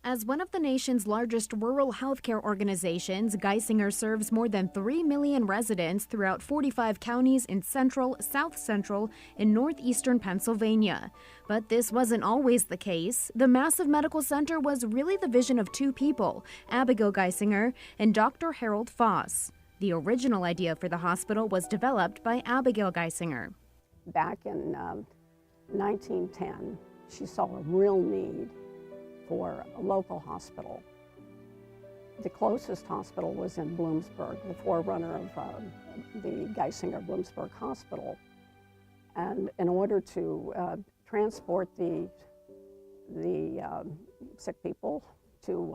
As one of the nation's largest rural healthcare organizations, Geisinger serves more than 3 million residents throughout 45 counties in central, south central, and northeastern Pennsylvania. But this wasn't always the case. The massive medical center was really the vision of two people, Abigail Geisinger and Dr. Harold Foss. The original idea for the hospital was developed by Abigail Geisinger. Back in 1910, she saw a real need for a local hospital. The closest hospital was in Bloomsburg, the forerunner of the Geisinger Bloomsburg Hospital. And in order to transport the sick people to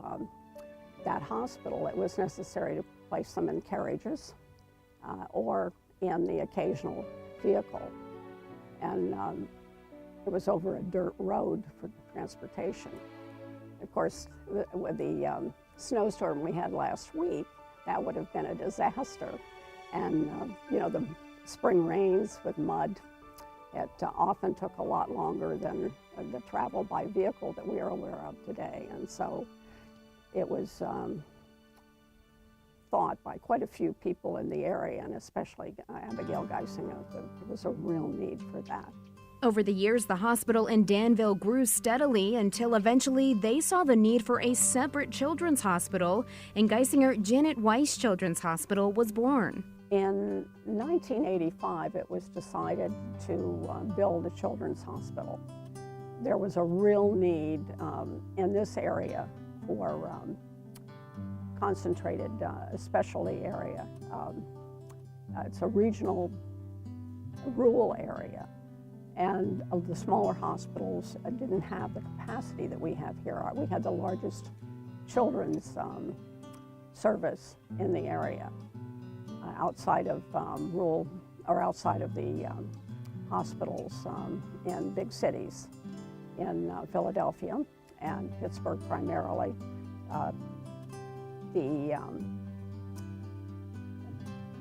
that hospital, it was necessary to place them in carriages or in the occasional vehicle. And it was over a dirt road for transportation. Of course, with the snowstorm we had last week, that would have been a disaster. And, the spring rains with mud, it often took a lot longer than the travel by vehicle that we are aware of today. And so it was thought by quite a few people in the area, and especially Abigail Geisinger, that there was a real need for that. Over the years, the hospital in Danville grew steadily until eventually they saw the need for a separate children's hospital, and Geisinger Janet Weiss Children's Hospital was born. In 1985, it was decided to build a children's hospital. There was a real need in this area for concentrated specialty area. It's a regional, rural area. And the smaller hospitals didn't have the capacity that we have here. We had the largest children's service in the area, outside of rural, or outside of the hospitals in big cities, in Philadelphia and Pittsburgh primarily.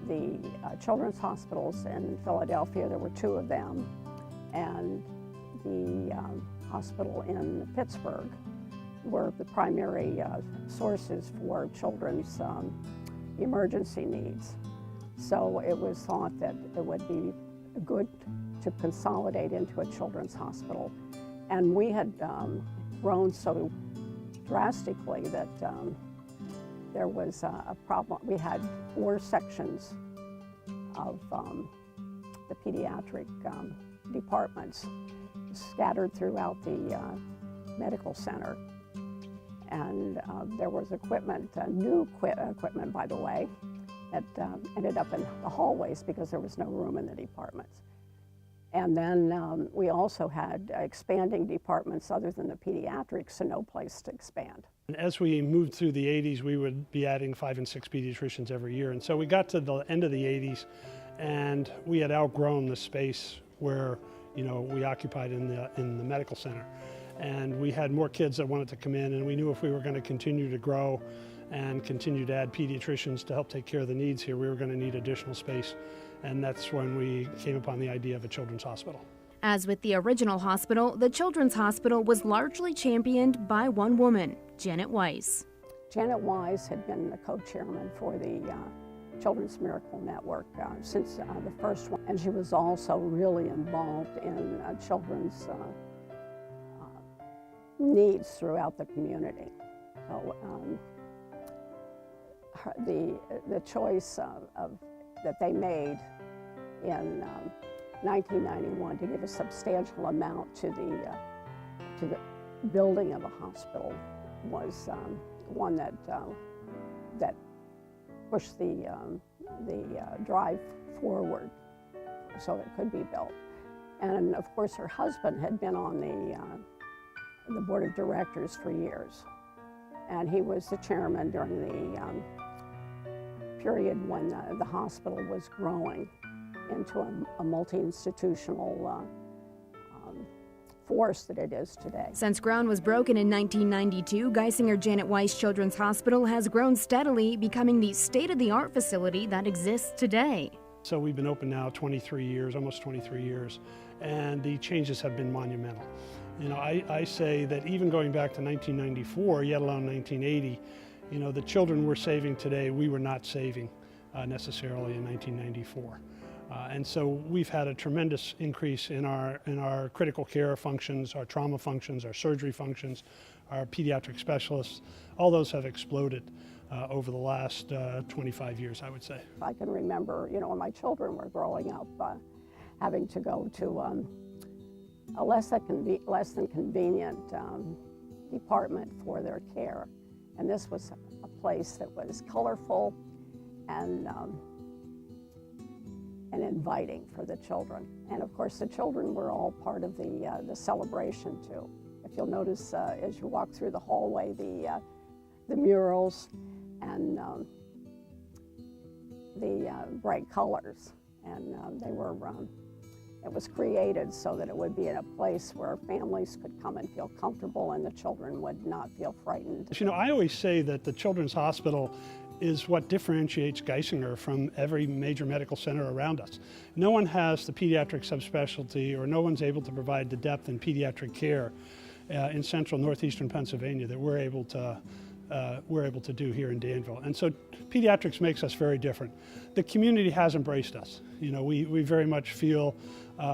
The children's hospitals in Philadelphia, there were two of them, and the hospital in Pittsburgh were the primary sources for children's emergency needs. So it was thought that it would be good to consolidate into a children's hospital. And we had grown so drastically that there was a problem. We had 4 sections of the pediatric departments scattered throughout the medical center. And there was equipment, new equipment, by the way, that ended up in the hallways because there was no room in the departments. And then we also had expanding departments other than the pediatrics, and no place to expand. As we moved through the 80s, we would be adding 5 and 6 pediatricians every year. And so we got to the end of the 80s, and we had outgrown the space where we occupied in the medical center. And we had more kids that wanted to come in, and we knew if we were going to continue to grow and continue to add pediatricians to help take care of the needs here, we were going to need additional space. And that's when we came upon the idea of a children's hospital. As with the original hospital, the children's hospital was largely championed by one woman, Janet Weiss. Janet Weiss had been the co-chairman for the Children's Miracle Network since the first one. And she was also really involved in children's needs throughout the community. So the choice that they made in 1991 to give a substantial amount to the building of a hospital was one that pushed the drive forward so it could be built. And of course, her husband had been on the board of directors for years, and he was the chairman during the period when the hospital was growing into a multi-institutional force that it is today. Since ground was broken in 1992, Geisinger Janet Weiss Children's Hospital has grown steadily, becoming the state-of-the-art facility that exists today. So we've been open now 23 years, almost 23 years, and the changes have been monumental. I say that even going back to 1994, yet alone 1980, the children we're saving today, we were not saving necessarily in 1994. And so we've had a tremendous increase in our critical care functions, our trauma functions, our surgery functions, our pediatric specialists. All those have exploded over the last 25 years, I would say. I can remember, when my children were growing up, having to go to a less than convenient department for their care. And this was a place that was colorful and inviting for the children. And of course, the children were all part of the celebration too. If you'll notice as you walk through the hallway, the murals and the bright colors, and it was created so that it would be in a place where families could come and feel comfortable and the children would not feel frightened. I always say that the Children's Hospital is what differentiates Geisinger from every major medical center around us. No one has the pediatric subspecialty, or no one's able to provide the depth in pediatric care in central northeastern Pennsylvania that we're able to do here in Danville. And so pediatrics makes us very different. The community has embraced us. We very much feel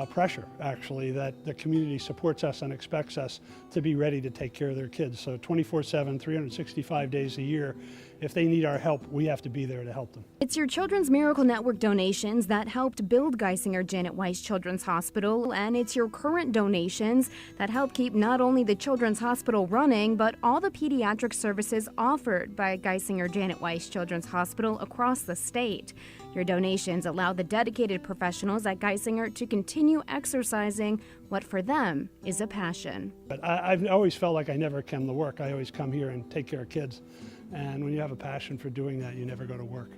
pressure, actually, that the community supports us and expects us to be ready to take care of their kids. So 24/7, 365 days a year, if they need our help, we have to be there to help them. It's your Children's Miracle Network donations that helped build Geisinger Janet Weiss Children's Hospital, and it's your current donations that help keep not only the Children's Hospital running, but all the pediatric services offered by Geisinger Janet Weiss Children's Hospital across the state. Your donations allow the dedicated professionals at Geisinger to continue exercising what for them is a passion. But I've always felt like I never come to work. I always come here and take care of kids. And when you have a passion for doing that, you never go to work.